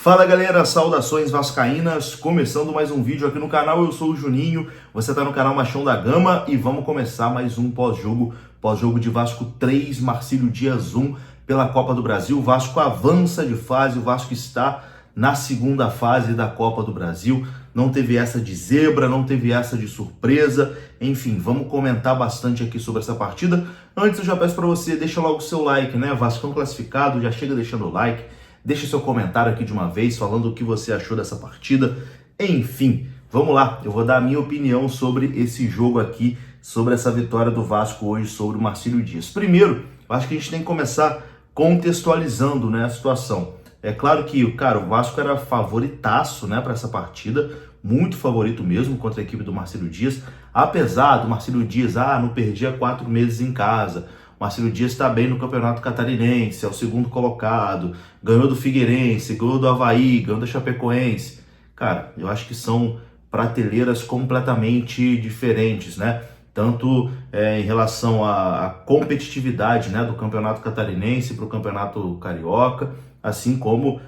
Fala galera, saudações vascaínas, começando mais um vídeo aqui no canal. Eu sou o Juninho, você está no canal Machão da Gama e vamos começar mais um pós-jogo de Vasco 3, Marcílio Dias 1 pela Copa do Brasil. O Vasco avança de fase, o Vasco está na segunda fase da Copa do Brasil. Não teve essa de zebra, não teve essa de surpresa, enfim, vamos comentar bastante aqui sobre essa partida. Antes eu já peço para você, deixa logo o seu like, né? Vascão classificado, já chega deixando o like. Deixe seu comentário aqui de uma vez, falando o que você achou dessa partida. Enfim, vamos lá. Eu vou dar a minha opinião sobre esse jogo aqui, sobre essa vitória do Vasco hoje sobre o Marcílio Dias. Primeiro, eu acho que a gente tem que começar contextualizando, né, a situação. É claro que, cara, o Vasco era favoritaço, né, para essa partida, muito favorito mesmo contra a equipe do Marcílio Dias, apesar do Marcílio Dias, não perdia 4 meses em casa. Marcílio Dias está bem no Campeonato Catarinense, é o segundo colocado, ganhou do Figueirense, ganhou do Avaí, ganhou da Chapecoense. Cara, eu acho que são prateleiras completamente diferentes, né? Tanto em relação à competitividade, né, do Campeonato Catarinense para o Campeonato Carioca, assim como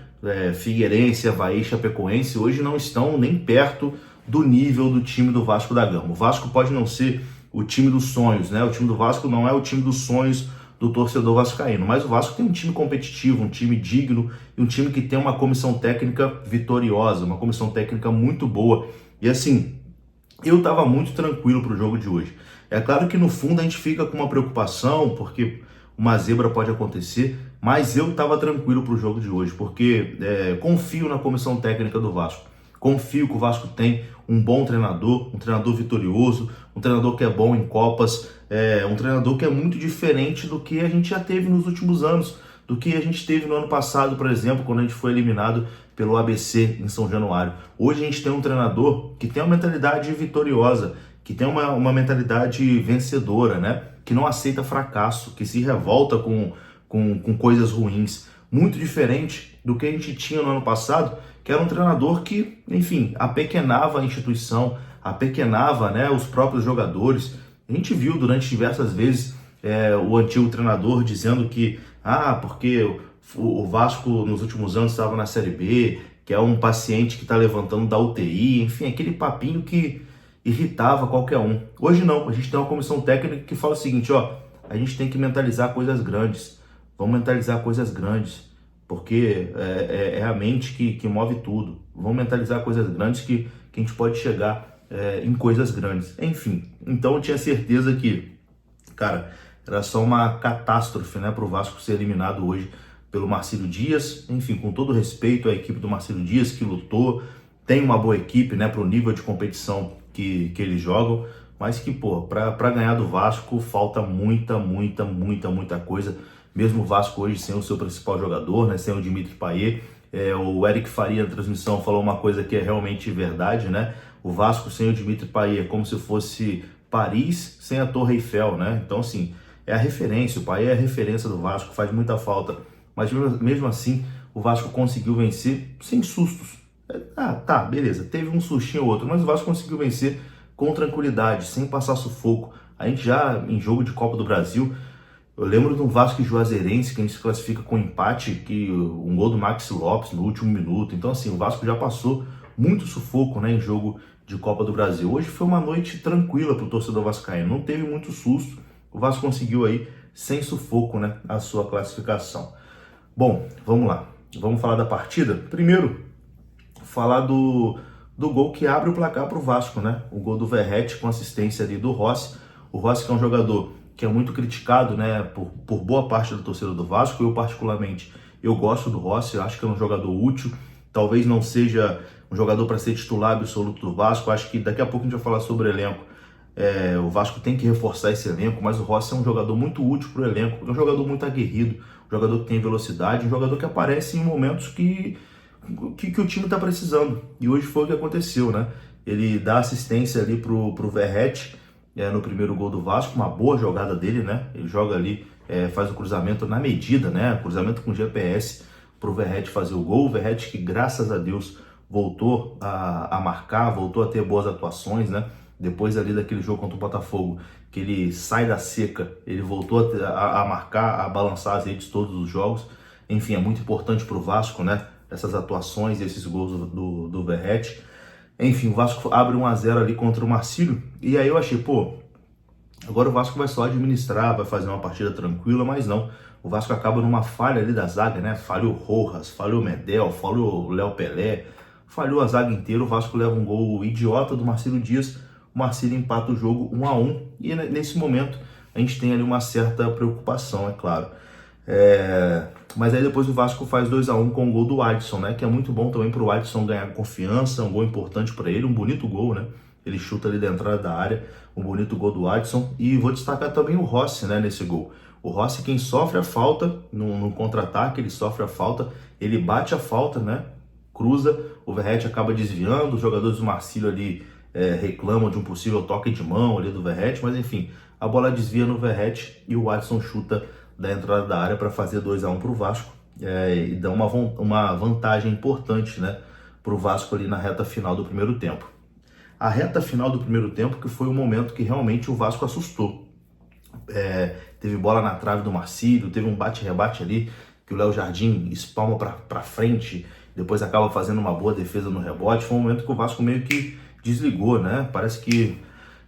Figueirense, Avaí, Chapecoense, hoje não estão nem perto do nível do time do Vasco da Gama. O Vasco pode não ser o time dos sonhos, né? O time do Vasco não é o time dos sonhos do torcedor vascaíno, mas o Vasco tem um time competitivo, um time digno e um time que tem uma comissão técnica vitoriosa, uma comissão técnica muito boa. E assim, eu estava muito tranquilo para o jogo de hoje. É claro que no fundo a gente fica com uma preocupação, porque uma zebra pode acontecer, mas eu estava tranquilo para o jogo de hoje, porque confio na comissão técnica do Vasco. Confio que o Vasco tem um bom treinador, um treinador vitorioso, um treinador que é bom em Copas, um treinador que é muito diferente do que a gente já teve nos últimos anos, do que a gente teve no ano passado, por exemplo, quando a gente foi eliminado pelo ABC em São Januário. Hoje a gente tem um treinador que tem uma mentalidade vitoriosa, que tem uma mentalidade vencedora, né? Que não aceita fracasso, que se revolta com coisas ruins. Muito diferente do que a gente tinha no ano passado, que era um treinador que, enfim, apequenava a instituição, apequenava, né, os próprios jogadores. A gente viu durante diversas vezes o antigo treinador dizendo que, porque o Vasco nos últimos anos estava na Série B, que é um paciente que está levantando da UTI, enfim, aquele papinho que irritava qualquer um. Hoje não, a gente tem uma comissão técnica que fala o seguinte, a gente tem que mentalizar coisas grandes, vamos mentalizar coisas grandes, porque é a mente que move tudo. Vamos mentalizar coisas grandes que a gente pode chegar em coisas grandes. Enfim, então eu tinha certeza que, cara, era só uma catástrofe, né, para o Vasco ser eliminado hoje pelo Marcílio Dias. Enfim, com todo respeito à equipe do Marcílio Dias, que lutou, tem uma boa equipe, né, para o nível de competição que eles jogam, mas que, para ganhar do Vasco falta muita coisa. Mesmo o Vasco hoje sem o seu principal jogador, né, sem o Dimitri Payet. O Eric Faria na transmissão falou uma coisa que é realmente verdade, né? O Vasco sem o Dimitri Payet é como se fosse Paris sem a Torre Eiffel, né? Então, assim, é a referência, o Payet é a referência do Vasco, faz muita falta. Mas mesmo assim, o Vasco conseguiu vencer sem sustos. Beleza, teve um sustinho ou outro, mas o Vasco conseguiu vencer com tranquilidade, sem passar sufoco. A gente já, em jogo de Copa do Brasil, eu lembro de um Vasco e Juazeirense que a gente se classifica com empate, que um gol do Maxi Lopes no último minuto. Então, assim, o Vasco já passou muito sufoco, né, em jogo de Copa do Brasil. Hoje foi uma noite tranquila para o torcedor vascaíno, não teve muito susto. O Vasco conseguiu aí, sem sufoco, né, a sua classificação. Bom, vamos lá. Vamos falar da partida? Primeiro, falar do gol que abre o placar para o Vasco, né? O gol do Verratti com assistência ali do Rossi. O Rossi, que é um jogador que é muito criticado, né, por boa parte da torcida do Vasco. Eu, particularmente, eu gosto do Rossi, eu acho que é um jogador útil. Talvez não seja um jogador para ser titular absoluto do Vasco. Acho que daqui a pouco a gente vai falar sobre o elenco. O Vasco tem que reforçar esse elenco, mas o Rossi é um jogador muito útil para o elenco. É um jogador muito aguerrido, um jogador que tem velocidade, um jogador que aparece em momentos que o time está precisando. E hoje foi o que aconteceu, né? Ele dá assistência ali pro Verratti, no primeiro gol do Vasco, uma boa jogada dele, né? Ele joga ali, faz o cruzamento na medida, né? Cruzamento com GPS pro Verratti fazer o gol. O Verratti que, graças a Deus, voltou a marcar, voltou a ter boas atuações, né? Depois ali daquele jogo contra o Botafogo, que ele sai da seca, ele voltou a marcar, a balançar as redes todos os jogos. Enfim, é muito importante pro Vasco, né? essas atuações, esses gols do Verratti. Enfim, o Vasco abre 1-0 ali contra o Marcílio, e aí eu achei, pô, agora o Vasco vai só administrar, vai fazer uma partida tranquila, mas não. O Vasco acaba numa falha ali da zaga, né? Falhou o Rojas, falhou o Medel, falhou o Léo Pelé, falhou a zaga inteira. O Vasco leva um gol idiota do Marcílio Dias. O Marcílio empata o jogo 1-1. E nesse momento a gente tem ali uma certa preocupação, é claro. Mas aí depois o Vasco faz 2-1 com o gol do Adson, né? Que é muito bom também para o Adson ganhar confiança, um gol importante para ele, um bonito gol, né? Ele chuta ali da entrada da área, um bonito gol do Adson. E vou destacar também o Rossi, né, nesse gol. O Rossi, quem sofre a falta, no contra-ataque, ele sofre a falta, ele bate a falta, né? Cruza, o Verratti acaba desviando, os jogadores do Marcílio ali reclamam de um possível toque de mão ali do Verratti, mas enfim, a bola desvia no Verratti e o Adson chuta da entrada da área para fazer 2-1 para o Vasco e dá uma vantagem importante, né, para o Vasco ali na reta final do primeiro tempo. A reta final do primeiro tempo que foi o momento que realmente o Vasco assustou. Teve bola na trave do Marcílio, teve um bate-rebate ali que o Léo Jardim espalma para frente, depois acaba fazendo uma boa defesa no rebote. Foi um momento que o Vasco meio que desligou, né? Parece que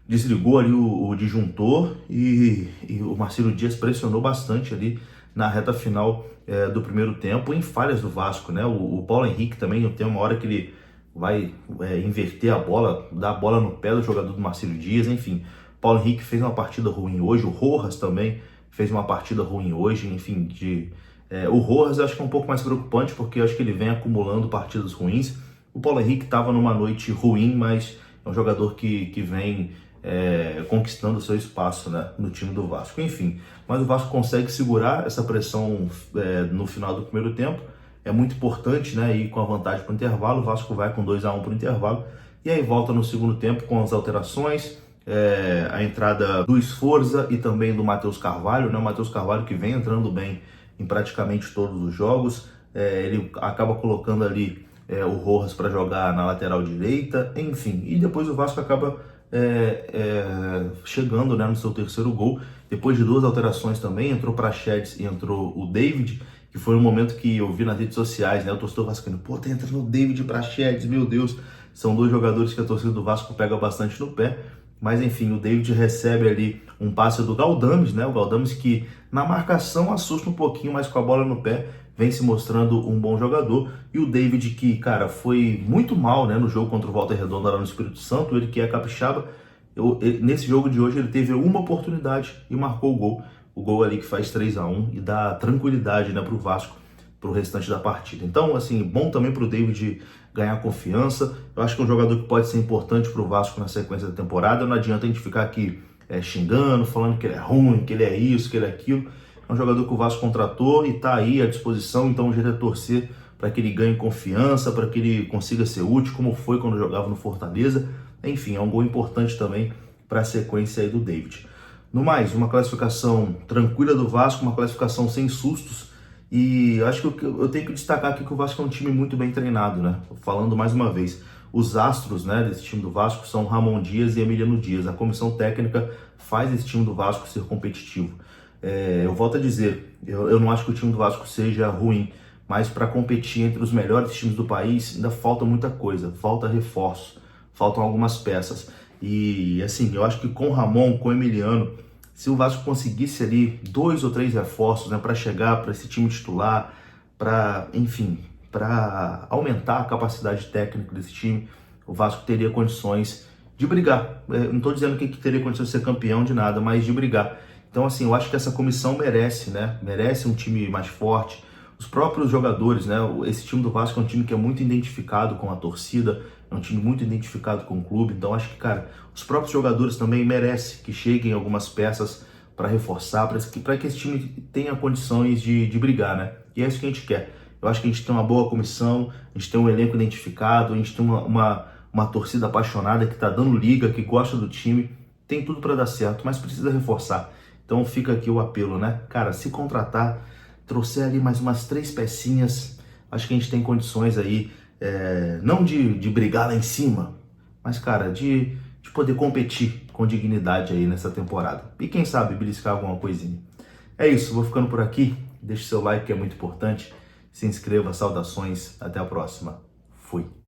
desligou ali o disjuntor e o Marcílio Dias pressionou bastante ali na reta final do primeiro tempo em falhas do Vasco, né? O Paulo Henrique também tem uma hora que ele vai inverter a bola, dar a bola no pé do jogador do Marcílio Dias, enfim. Paulo Henrique fez uma partida ruim hoje, o Rojas também fez uma partida ruim hoje, enfim. O Rojas eu acho que é um pouco mais preocupante, porque eu acho que ele vem acumulando partidas ruins. O Paulo Henrique estava numa noite ruim, mas é um jogador que vem conquistando o seu espaço, né, no time do Vasco. Enfim, mas o Vasco consegue segurar essa pressão no final do primeiro tempo. É muito importante, né, ir com a vantagem para o intervalo. O Vasco vai com 2-1 para o intervalo. E aí volta no segundo tempo com as alterações. A entrada do Sforza e também do Matheus Carvalho, né? O Matheus Carvalho que vem entrando bem em praticamente todos os jogos. Ele acaba colocando ali o Rojas para jogar na lateral direita, enfim. E depois o Vasco acaba chegando, né, no seu terceiro gol. Depois de 2 alterações também, entrou Praxedes e entrou o David, que foi um momento que eu vi nas redes sociais, né? O torcedor vascaíno, pô, tá entrando o David e Praxedes, meu Deus. São 2 jogadores que a torcida do Vasco pega bastante no pé. Mas enfim, o David recebe ali um passe do Galdames, né? O Galdames que na marcação assusta um pouquinho, mas com a bola no pé vem se mostrando um bom jogador. E o David que, cara, foi muito mal, né, no jogo contra o Volta Redonda lá no Espírito Santo, ele que é capixaba. Nesse jogo de hoje ele teve uma oportunidade e marcou o gol. O gol ali que faz 3-1 e dá tranquilidade, né, para o Vasco, para o restante da partida. Então, assim, bom também para o David ganhar confiança. Eu acho que é um jogador que pode ser importante para o Vasco na sequência da temporada. Não adianta a gente ficar aqui xingando, falando que ele é ruim, que ele é isso, que ele é aquilo. É um jogador que o Vasco contratou e está aí à disposição, então o jeito é torcer para que ele ganhe confiança, para que ele consiga ser útil, como foi quando jogava no Fortaleza. Enfim, é um gol importante também para a sequência aí do David. No mais, uma classificação tranquila do Vasco, uma classificação sem sustos. E acho que eu tenho que destacar aqui que o Vasco é um time muito bem treinado, né? Falando mais uma vez, os astros, né, desse time do Vasco são Ramon Dias e Emiliano Dias. A comissão técnica faz esse time do Vasco ser competitivo. Eu volto a dizer, eu não acho que o time do Vasco seja ruim, mas para competir entre os melhores times do país ainda falta muita coisa, falta reforço, faltam algumas peças. E assim, eu acho que com o Ramon, com o Emiliano, se o Vasco conseguisse ali 2 ou 3 reforços, né, para chegar para esse time titular, para, enfim, para aumentar a capacidade técnica desse time, o Vasco teria condições de brigar. Não estou dizendo que teria condições de ser campeão de nada, mas de brigar. Então, assim, eu acho que essa comissão merece, né? Merece um time mais forte. Os próprios jogadores, né? Esse time do Vasco é um time que é muito identificado com a torcida, é um time muito identificado com o clube. Então, acho que, cara, os próprios jogadores também merecem que cheguem algumas peças para reforçar, para que esse time tenha condições de brigar, né? E é isso que a gente quer. Eu acho que a gente tem uma boa comissão, a gente tem um elenco identificado, a gente tem uma torcida apaixonada que está dando liga, que gosta do time. Tem tudo para dar certo, mas precisa reforçar. Então fica aqui o apelo, né? Cara, se contratar, trouxer ali mais umas 3 pecinhas, acho que a gente tem condições aí, não de brigar lá em cima, mas, cara, de poder competir com dignidade aí nessa temporada. E quem sabe beliscar alguma coisinha. É isso, vou ficando por aqui. Deixe seu like que é muito importante. se inscreva, saudações, até a próxima. Fui.